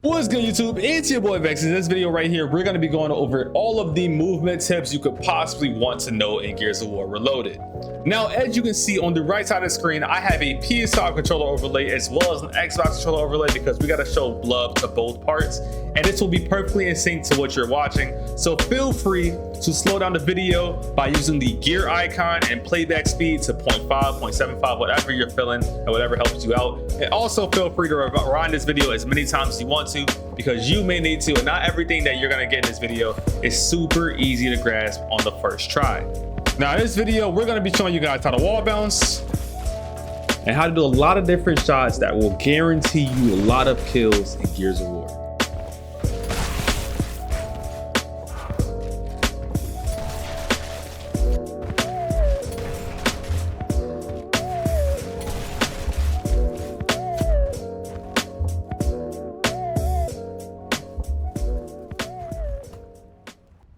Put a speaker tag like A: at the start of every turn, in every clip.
A: What's good, YouTube? It's your boy Avexys. In this video right here, we're going to be going over all of the movement tips you could possibly want to know in Gears of War Reloaded. Now, as you can see on the right side of the screen, I have a PS5 controller overlay as well as an Xbox controller overlay because we got to show love to both parts, and this will be perfectly in sync to what you're watching. So feel free to slow down the video by using the gear icon and playback speed to 0.5, 0.75, whatever you're feeling and whatever helps you out. And also feel free to rewind this video as many times as you want to, because you may need to, and not everything that you're gonna get in this video is super easy to grasp on the first try. Now in this video, we're gonna be showing you guys how to wall bounce and how to do a lot of different shots that will guarantee you a lot of kills in Gears of War.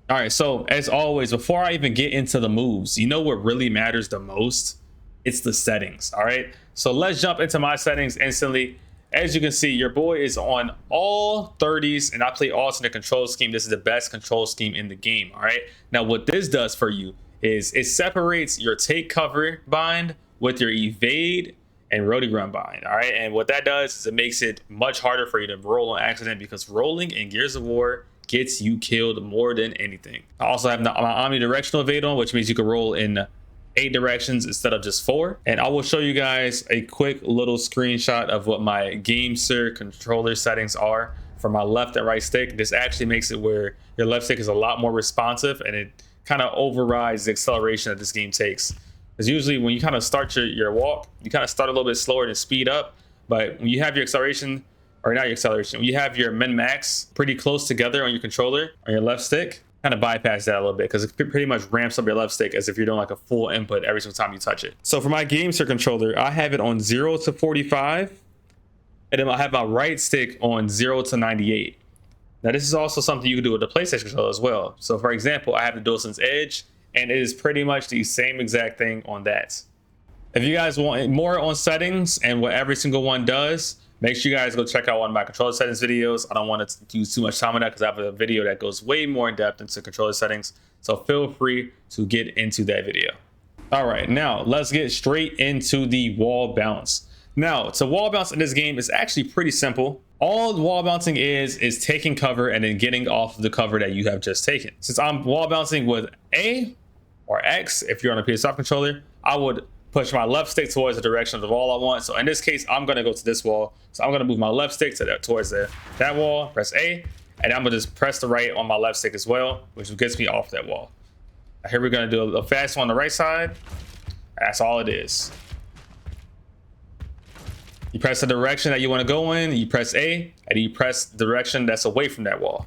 A: All right, so as always, before I even get into the moves, you know what really matters the most? It's the settings, all right? So let's jump into my settings instantly. As you can see, your boy is on all 30s, and I play alternate control scheme. This is the best control scheme in the game, all right? Now, what this does for you is it separates your take cover bind with your evade and roadie run bind, all right? And what that does is it makes it much harder for you to roll on accident, because rolling in Gears of War gets you killed more than anything. I also have my omnidirectional evade on, which means you can roll in 8 directions instead of just 4. And I will show you guys a quick little screenshot of what my GameSir controller settings are for my left and right stick. This actually makes it where your left stick is a lot more responsive, and it kind of overrides the acceleration that this game takes. Because usually when you kind of start your walk, you kind of start a little bit slower and speed up. But when you have your acceleration, or not your acceleration, when you have your min max pretty close together on your controller, on your left stick, kind of bypass that a little bit, because it pretty much ramps up your left stick as if you're doing like a full input every single time you touch it. So for my GameSir controller, I have it on 0 to 45, and then I have my right stick on 0 to 98. Now this is also something you can do with the PlayStation controller as well. So for example, I have the DualSense Edge, and it is pretty much the same exact thing on that. If you guys want more on settings and what every single one does, make sure you guys go check out one of my controller settings videos. I don't want to use too much time on that because I have a video that goes way more in depth into controller settings. So feel free to get into that video. All right, now let's get straight into the wall bounce. Now, to wall bounce in this game is actually pretty simple. All wall bouncing is taking cover and then getting off of the cover that you have just taken. Since I'm wall bouncing with A or X, if you're on a PS5 controller, I would push my left stick towards the direction of the wall I want. So in this case, I'm gonna go to this wall. So I'm gonna move my left stick towards that wall, press A, and I'm gonna just press the right on my left stick as well, which gets me off that wall. Now here we're gonna do a fast one on the right side. That's all it is. You press the direction that you wanna go in, you press A, and you press the direction that's away from that wall.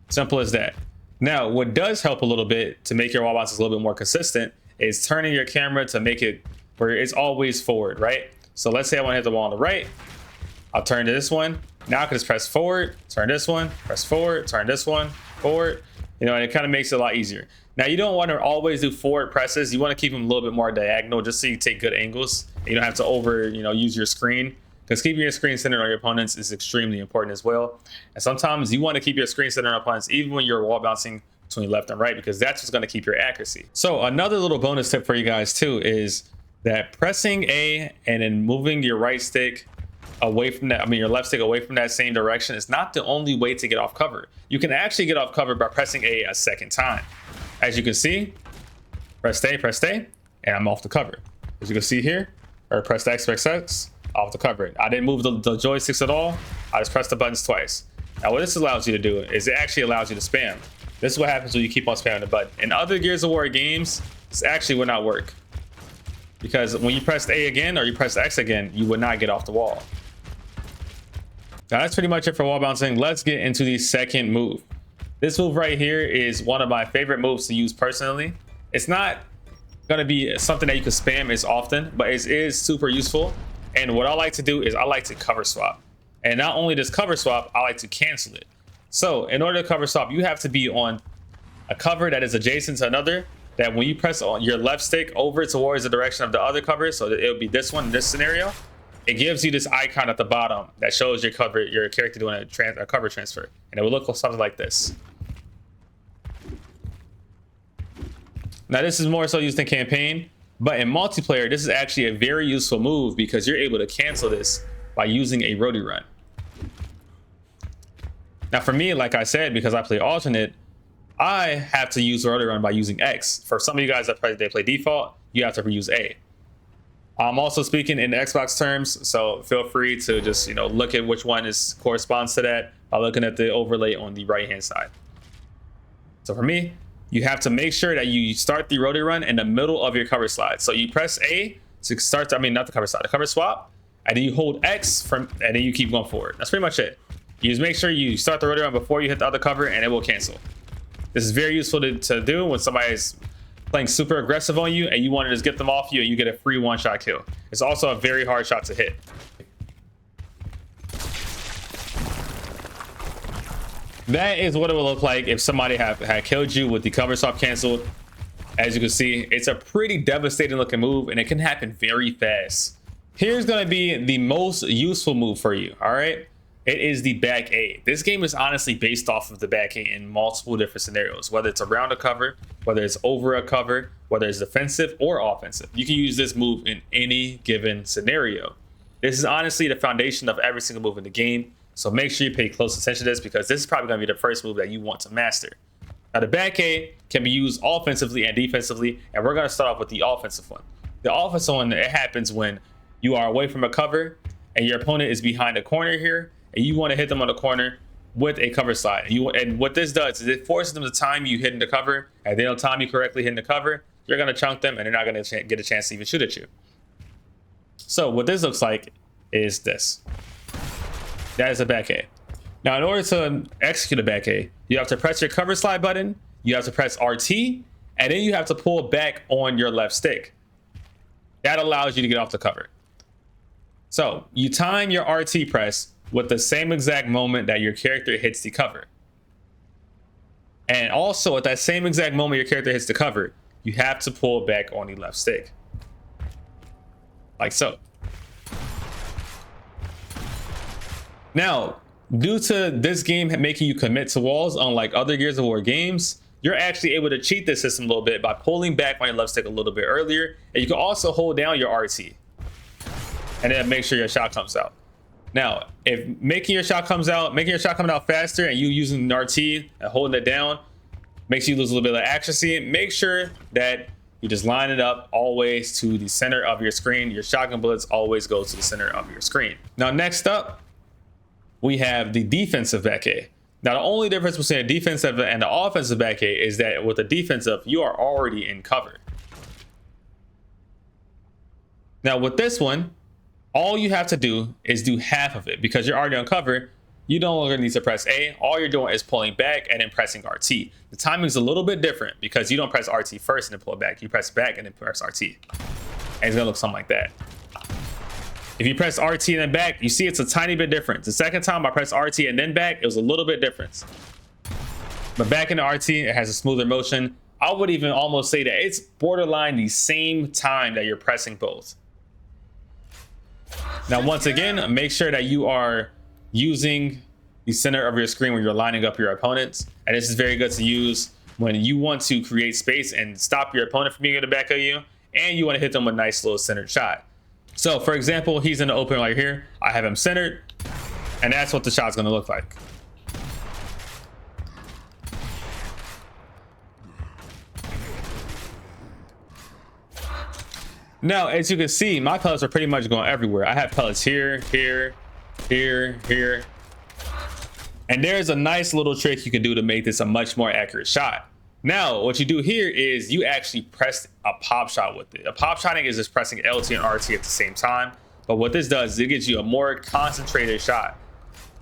A: Simple as that. Now, what does help a little bit to make your wall bounces a little bit more consistent is turning your camera to make it where it's always forward, right? So let's say I want to hit the wall on the right. I'll turn to this one. Now I can just press forward, turn this one, press forward, turn this one, forward. You know, and it kind of makes it a lot easier. Now you don't want to always do forward presses. You want to keep them a little bit more diagonal just so you take good angles. You don't have to use your screen, because keeping your screen centered on your opponents is extremely important as well. And sometimes you want to keep your screen centered on opponents even when you're wall bouncing between left and right, because that's what's going to keep your accuracy. So another little bonus tip for you guys too is that pressing A and then moving your right stick away from that, your left stick away from that same direction is not the only way to get off cover. You can actually get off cover by pressing A a second time. As you can see, press A, and I'm off the cover. As you can see here, or press the X, off the cover. I didn't move the joysticks at all. I just pressed the buttons twice. Now what this allows you to do is it actually allows you to spam. This is what happens when you keep on spamming the button. In other Gears of War games, this actually would not work, because when you press A again or you press X again, you would not get off the wall. Now that's pretty much it for wall bouncing. Let's get into the second move. This move right here is one of my favorite moves to use personally. It's not gonna be something that you can spam as often, but it is super useful. And what I like to do is I like to cover swap. And not only does cover swap, I like to cancel it. So in order to cover swap, you have to be on a cover that is adjacent to another, that when you press on your left stick over towards the direction of the other cover, so that it'll be this one in this scenario, it gives you this icon at the bottom that shows your character doing a cover transfer, and it will look something like this. Now this is more so used in campaign, but in multiplayer, this is actually a very useful move because you're able to cancel this by using a roadie run. Now for me, like I said, because I play alternate, I have to use roadie run by using X. For some of you guys that play default, you have to use A. I'm also speaking in Xbox terms, so feel free to just look at which one corresponds to that by looking at the overlay on the right hand side. So for me, you have to make sure that you start the roadie run in the middle of your cover slide. So you press A to start, not the cover slide, the cover swap, and then you hold X and then you keep going forward. That's pretty much it. You just make sure you start the roadie run before you hit the other cover, and it will cancel. This is very useful to do when somebody's playing super aggressive on you and you want to just get them off you and you get a free one-shot kill. It's also a very hard shot to hit. That is what it would look like if somebody had killed you with the cover swap canceled. As you can see, it's a pretty devastating looking move, and it can happen very fast. Here's going to be the most useful move for you. All right, it is the back A. This game is honestly based off of the back A in multiple different scenarios, whether it's around a cover, whether it's over a cover, whether it's defensive or offensive. You can use this move in any given scenario. This is honestly the foundation of every single move in the game. So make sure you pay close attention to this, because this is probably going to be the first move that you want to master. Now the back A can be used offensively and defensively, and we're going to start off with the offensive one. The offensive one, it happens when you are away from a cover and your opponent is behind a corner here, and you want to hit them on the corner with a cover slide. And what this does is it forces them to time you hitting the cover, and they don't time you correctly hitting the cover, you're going to chunk them and they're not going to get a chance to even shoot at you. So what this looks like is this. That is a back A. Now, in order to execute a back A, you have to press your cover slide button, you have to press RT, and then you have to pull back on your left stick. That allows you to get off the cover. So you time your RT press with the same exact moment that your character hits the cover. And also at that same exact moment your character hits the cover, you have to pull back on the left stick. Like so. Now, due to this game making you commit to walls, unlike other Gears of War games, you're actually able to cheat this system a little bit by pulling back on your left stick a little bit earlier. And you can also hold down your RT and then make sure your shot comes out. Now, if making your shot coming out faster and you using RT and holding it down makes you lose a little bit of accuracy, make sure that you just line it up always to the center of your screen. Your shotgun bullets always go to the center of your screen. Now, next up, we have the defensive back A. Now, the only difference between the defensive and the offensive back A is that with the defensive, you are already in cover. Now, with this one, all you have to do is do half of it, because you're already on cover. You no longer need to press A. All you're doing is pulling back and then pressing RT. The timing is a little bit different because you don't press RT first and then pull back. You press back and then press RT. And it's gonna look something like that. If you press RT and then back, you see it's a tiny bit different. The second time I pressed RT and then back, it was a little bit different. But back in the RT, it has a smoother motion. I would even almost say that it's borderline the same time that you're pressing both. Now, once again, make sure that you are using the center of your screen when you're lining up your opponents. And this is very good to use when you want to create space and stop your opponent from being able to back at you, and you want to hit them with a nice little centered shot. So for example, he's in the open right here. I have him centered, and that's what the shot's going to look like. Now, as you can see, my pellets are pretty much going everywhere. I have pellets here, here, here, here. And there's a nice little trick you can do to make this a much more accurate shot. Now, what you do here is you actually press a pop shot with it. A pop shotting is just pressing LT and RT at the same time. But what this does is it gives you a more concentrated shot.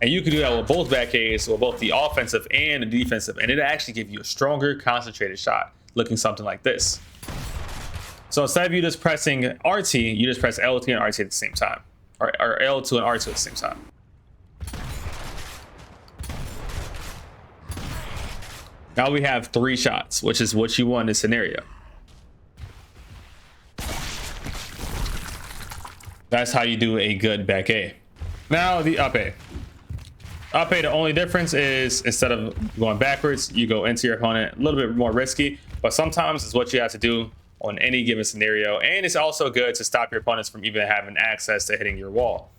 A: And you can do that with both back A's, with both the offensive and the defensive. And it'll actually give you a stronger, concentrated shot, looking something like this. So instead of you just pressing RT, you just press LT and RT at the same time. Or L2 and R2 at the same time. Now we have 3 shots, which is what you want in this scenario. That's how you do a good back A. Now the up A. Up A, the only difference is instead of going backwards, you go into your opponent. A little bit more risky, but sometimes it's what you have to do on any given scenario. And it's also good to stop your opponents from even having access to hitting your wall.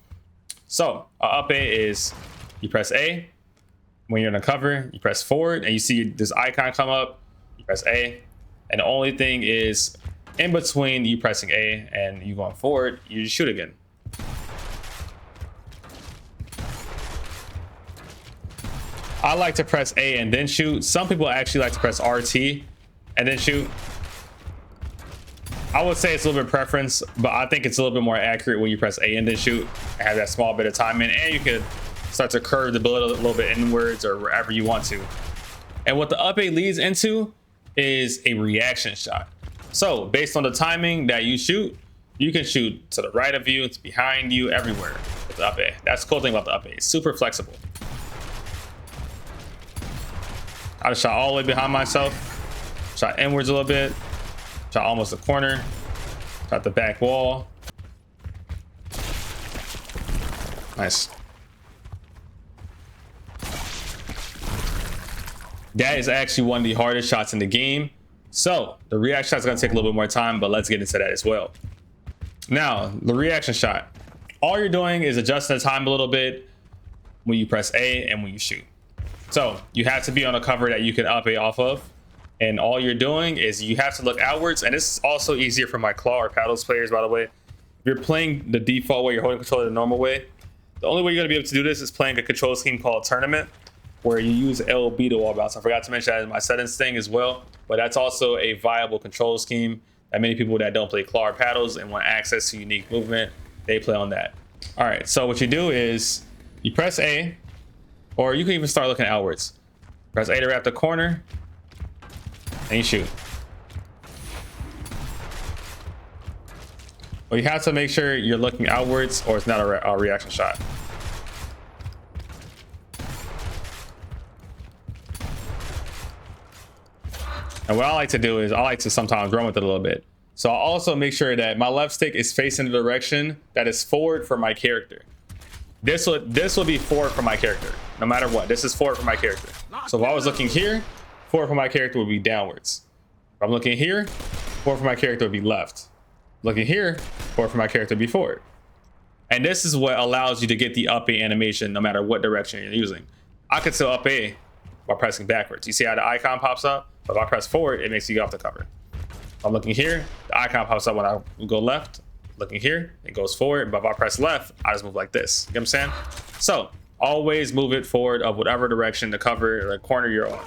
A: So up A is you press A. When you're in a cover, you press forward and you see this icon come up, you press A. And the only thing is in between you pressing A and you going forward, you just shoot again. I like to press A and then shoot. Some people actually like to press RT and then shoot. I would say it's a little bit preference, but I think it's a little bit more accurate when you press A and then shoot and have that small bit of time in, and you can start to curve the bullet a little bit inwards or wherever you want to. And what the up A leads into is a reaction shot. So based on the timing that you shoot, you can shoot to the right of you, it's behind you, everywhere with the up A. That's the cool thing about the up A. It's super flexible. I just shot all the way behind myself, shot inwards a little bit, shot almost the corner, shot the back wall. Nice. That is actually one of the hardest shots in the game. So the reaction shot is going to take a little bit more time, but let's get into that as well. Now, the reaction shot, all you're doing is adjusting the time a little bit when you press A and when you shoot. So you have to be on a cover that you can up A off of. And all you're doing is you have to look outwards. And this is also easier for my claw or paddles players, by the way. If you're playing the default way, you're holding controller the normal way, the only way you're going to be able to do this is playing a control scheme called Tournament, where you use LB to wall bounce. I forgot to mention that in my settings thing as well, but that's also a viable control scheme that many people that don't play claw or paddles and want access to unique movement, they play on that. All right, so what you do is you press A, or you can even start looking outwards. Press A to wrap the corner, and you shoot. Well, you have to make sure you're looking outwards or it's not a reaction shot. And what I like to do is I like to sometimes run with it a little bit. So I'll also make sure that my left stick is facing the direction that is forward for my character. This will be forward for my character, no matter what. This is forward for my character. So if I was looking here, forward for my character would be downwards. If I'm looking here, forward for my character would be left. Looking here, forward for my character would be forward. And this is what allows you to get the up A animation no matter what direction you're using. I could still up A by pressing backwards. You see how the icon pops up? But if I press forward, it makes you get off the cover. If I'm looking here, the icon pops up when I go left. Looking here, it goes forward. But if I press left, I just move like this. You know what I'm saying? So always move it forward of whatever direction the cover or the corner you're on.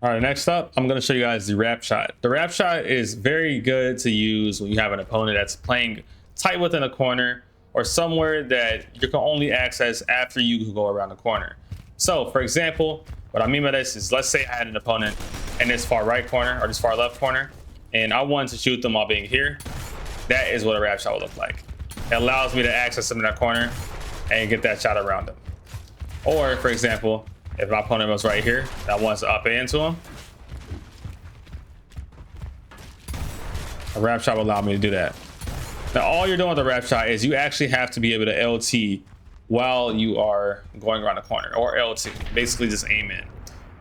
A: All right, next up, I'm going to show you guys the wrap shot. The wrap shot is very good to use when you have an opponent that's playing tight within a corner or somewhere that you can only access after you go around the corner. So for example, what I mean by this is, let's say I had an opponent in this far right corner or this far left corner, and I wanted to shoot them while being here. That is what a wrap shot would look like. It allows me to access them in that corner and get that shot around them. Or for example, if my opponent was right here and I wanted to up A into him, a wrap shot will allow me to do that. Now all you're doing with a wrap shot is you actually have to be able to LT while you are going around the corner, or L2, basically just aim in.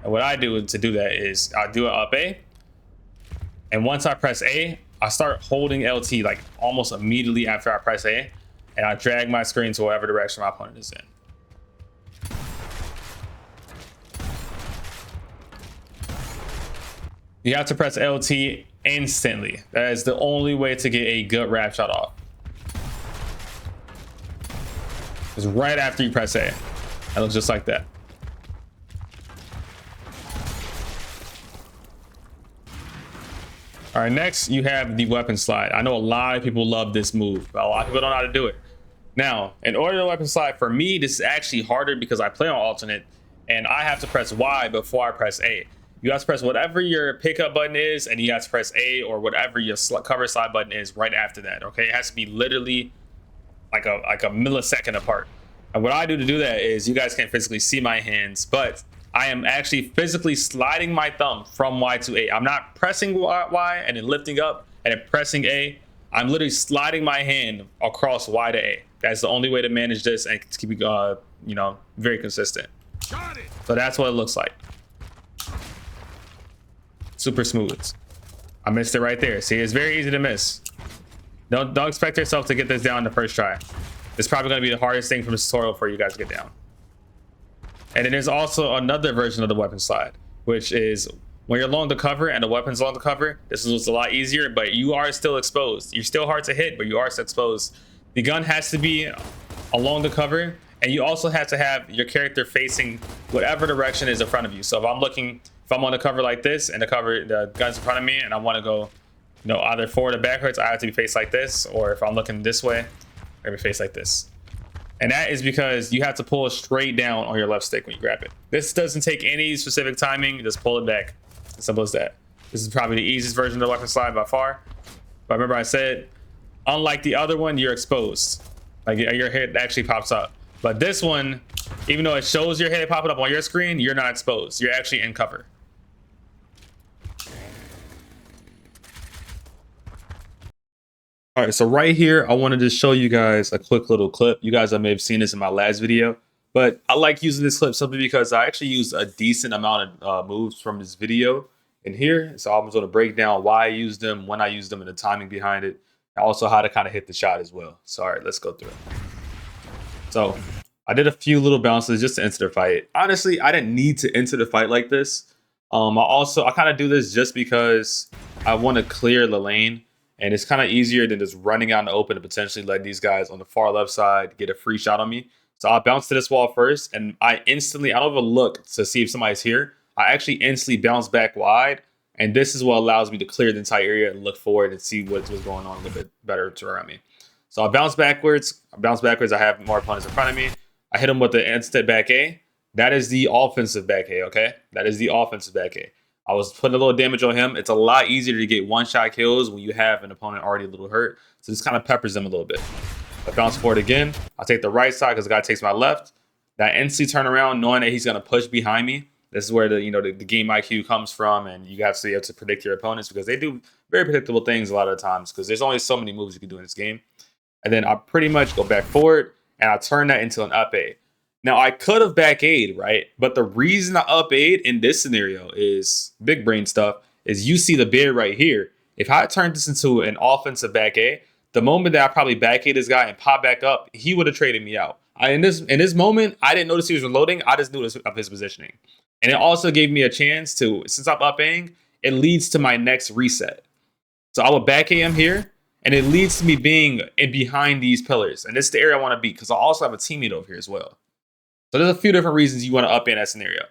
A: And what I do to do that is I do an up A, and once I press A, I start holding LT like almost immediately after I press A, and I drag my screen to whatever direction my opponent is in. You have to press LT instantly. That is the only way to get a good wrap shot off. It's right after you press A. It looks just like that. All right, next you have the weapon slide. I know a lot of people love this move, but a lot of people don't know how to do it. Now, in order to weapon slide, for me, this is actually harder because I play on alternate and I have to press Y before I press A. You have to press whatever your pickup button is, and you have to press A or whatever your cover slide button is right after that. Okay, it has to be literally like a millisecond apart. And what I do to do that is, you guys can't physically see my hands, but I am actually physically sliding my thumb from Y to A. I'm not pressing Y and then lifting up and then pressing A. I'm literally sliding my hand across Y to A. That's the only way to manage this and to keep it, you know, very consistent. So that's what it looks like. Super smooth. I missed it right there. See, it's very easy to miss. Don't expect yourself to get this down the first try. It's probably going to be the hardest thing from this tutorial for you guys to get down. And then there's also another version of the weapon slide, which is when you're along the cover and the weapon's along the cover, this is a lot easier, but you are still exposed. You're still hard to hit, but you are still exposed. The gun has to be along the cover, and you also have to have your character facing whatever direction is in front of you. So if I'm on the cover like this and the gun's in front of me and I want to go, you know, either forward or backwards, I have to be faced like this, or if I'm looking this way, I have to face like this. And that is because you have to pull it straight down on your left stick when you grab it. This doesn't take any specific timing, just pull it back. As simple as that. This is probably the easiest version of the weapon slide by far. But remember I said, unlike the other one, you're exposed. Like your head actually pops up. But this one, even though it shows your head popping up on your screen, you're not exposed. You're actually in cover. All right, so right here, I wanted to show you guys a quick little clip. You guys may have seen this in my last video, but I like using this clip simply because I actually used a decent amount of moves from this video in here. So I'm going to break down why I used them, when I used them, and the timing behind it, and also how to kind of hit the shot as well. So, all right, let's go through it. So I did a few little bounces just to enter the fight. Honestly, I didn't need to enter the fight like this. I kind of do this just because I want to clear the lane. And it's kind of easier than just running out in the open and potentially let these guys on the far left side get a free shot on me. So I bounce to this wall first, and I don't even look to see if somebody's here. I actually instantly bounce back wide, and this is what allows me to clear the entire area and look forward and see what's going on a little bit better around me. So I bounce backwards. I have more opponents in front of me. I hit them with the instant back A. That is the offensive back A, okay? That is the offensive back A. I was putting a little damage on him. It's a lot easier to get one-shot kills when you have an opponent already a little hurt. So this kind of peppers them a little bit. I bounce forward again. I'll take the right side because the guy takes my left. That instantly turn around knowing that he's going to push behind me. This is where the game IQ comes from, and you have to be able to predict your opponents because they do very predictable things a lot of the times because there's only so many moves you can do in this game. And then I pretty much go back forward, and I turn that into an up A. Now, I could have back A'd, right? But the reason I up A'd in this scenario is big brain stuff, is you see the beard right here. If I turned this into an offensive back A, the moment that I probably back A'd this guy and pop back up, he would have traded me out. In this moment, I didn't notice he was reloading. I just knew of his positioning. And it also gave me a chance to, since I'm up A'ing, it leads to my next reset. So I will back A him here, and it leads to me being in behind these pillars. And this is the area I want to be because I also have a teammate over here as well. So there's a few different reasons you want to up A in that scenario.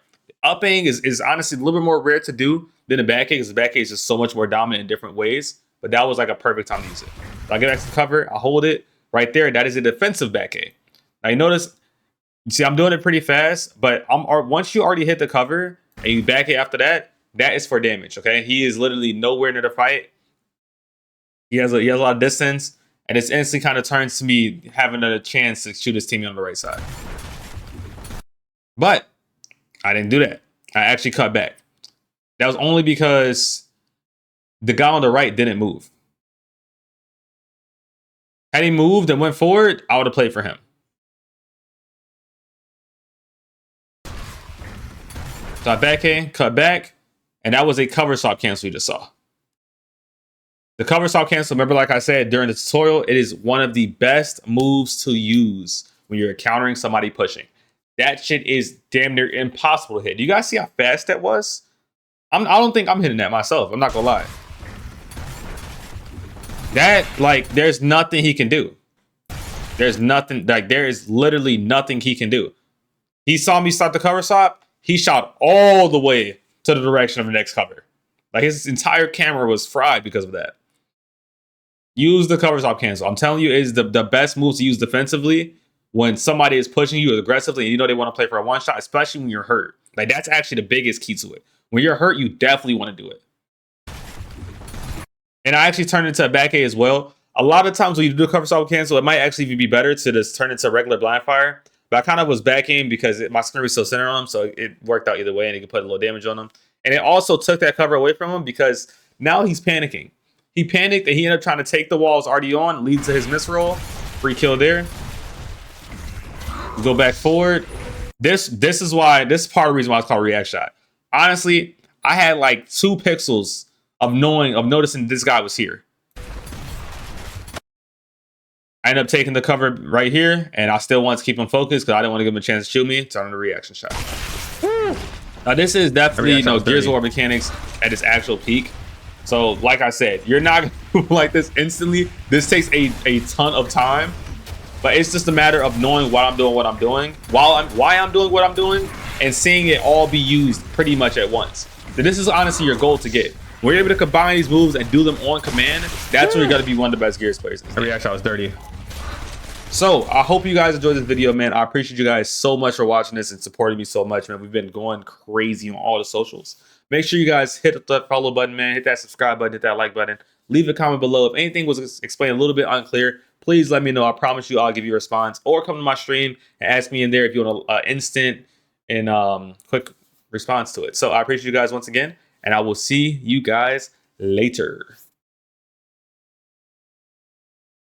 A: Up-Aing is honestly a little bit more rare to do than a back A because the back A is just so much more dominant in different ways. But that was like a perfect time to use it. So I get back to the cover, I hold it right there. That is a defensive back A. Now you notice, you see I'm doing it pretty fast, but once you already hit the cover and you back A after that, that is for damage, okay? He is literally nowhere near the fight. He has a lot of distance, and it's instantly kind of turns to me having a chance to shoot his teammate on the right side. But I didn't do that. I actually cut back. That was only because the guy on the right didn't move. Had he moved and went forward, I would have played for him. So I back A, cut back, and that was a cover stop cancel you just saw. The cover stop cancel, remember like I said during the tutorial, it is one of the best moves to use when you're countering somebody pushing. That shit is damn near impossible to hit. Do you guys see how fast that was? I don't think I'm hitting that myself. I'm not gonna lie. That, like, there's nothing he can do. There's nothing, like, there is literally nothing he can do. He saw me start the cover stop. He shot all the way to the direction of the next cover. Like, his entire camera was fried because of that. Use the cover stop cancel. I'm telling you, it is the best move to use defensively when somebody is pushing you aggressively and you know they want to play for a one shot, especially when you're hurt. Like, that's actually the biggest key to it. When you're hurt, you definitely want to do it. And I actually turned it into a back A as well. A lot of times when you do a cover stop cancel, it might actually even be better to just turn it into regular blind fire. But I kind of was back in because my screen was still centered on him, so it worked out either way, and he could put a little damage on him. And it also took that cover away from him because now he's panicking. He panicked and he ended up trying to take the walls already on, leads to his misroll. Free kill there. Go back forward. This is part of the reason why it's called react shot. Honestly, I had like 2 pixels of noticing this guy was here. I ended up taking the cover right here, and I still want to keep him focused because I didn't want to give him a chance to shoot me. Turn on the reaction shot. Now this is definitely Gears of War mechanics at its actual peak. So like I said, you're not gonna move like this instantly. This takes a ton of time, but it's just a matter of knowing why I'm doing what I'm doing, why I'm doing what I'm doing, and seeing it all be used pretty much at once. So this is honestly your goal to get. When you're able to combine these moves and do them on command, that's where you're gonna be one of the best Gears players.
B: The reaction was dirty.
A: So I hope you guys enjoyed this video, man. I appreciate you guys so much for watching this and supporting me so much, man. We've been going crazy on all the socials. Make sure you guys hit that follow button, man. Hit that subscribe button, hit that like button. Leave a comment below. If anything was explained a little bit unclear, please let me know. I promise you I'll give you a response, or come to my stream and ask me in there if you want an instant and quick response to it. So I appreciate you guys once again, and I will see you guys later.